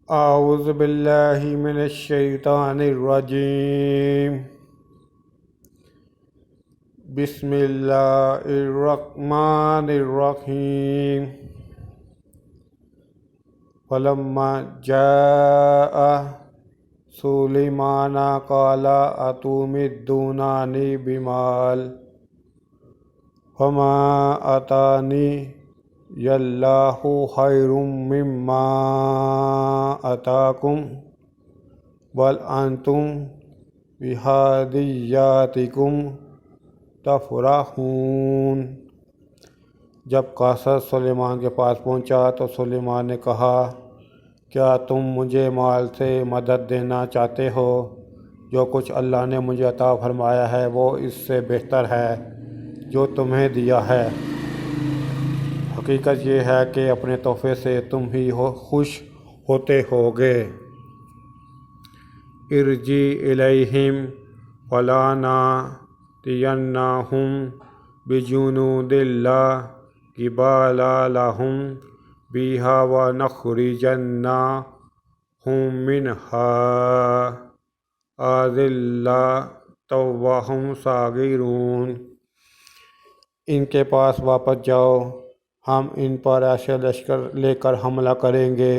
اعوذ باللہ من الشیطان الرجیم بسم اللہ الرحمن الرحیم فلما جاء سلیمان قال اتمدوننی بمال فما آتانی اللہ خیر مما آتاکم بل انتم بہدیاتکم تفرحون۔ جب قصص سلیمان کے پاس پہنچا تو سلیمان نے کہا، کیا تم مجھے مال سے مدد دینا چاہتے ہو؟ جو کچھ اللہ نے مجھے عطا فرمایا ہے وہ اس سے بہتر ہے جو تمہیں دیا ہے۔ حقیقت یہ ہے کہ اپنے تحفے سے تم ہی خوش ہوتے ہوگے۔ ارجع الیہم فلنأتینہم بجنود لا قبل لہم بہا ونخرجنہم منہا اذلۃ وہم صاغرون۔ ان کے پاس واپس جاؤ، ہم ان پر ایسے لشکر لے کر حملہ کریں گے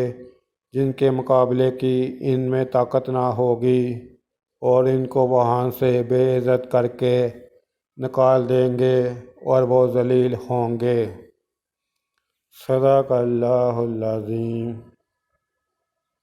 جن کے مقابلے کی ان میں طاقت نہ ہوگی، اور ان کو وہاں سے بے عزت کر کے نکال دیں گے اور وہ ذلیل ہوں گے۔ صدق اللہ العظیم۔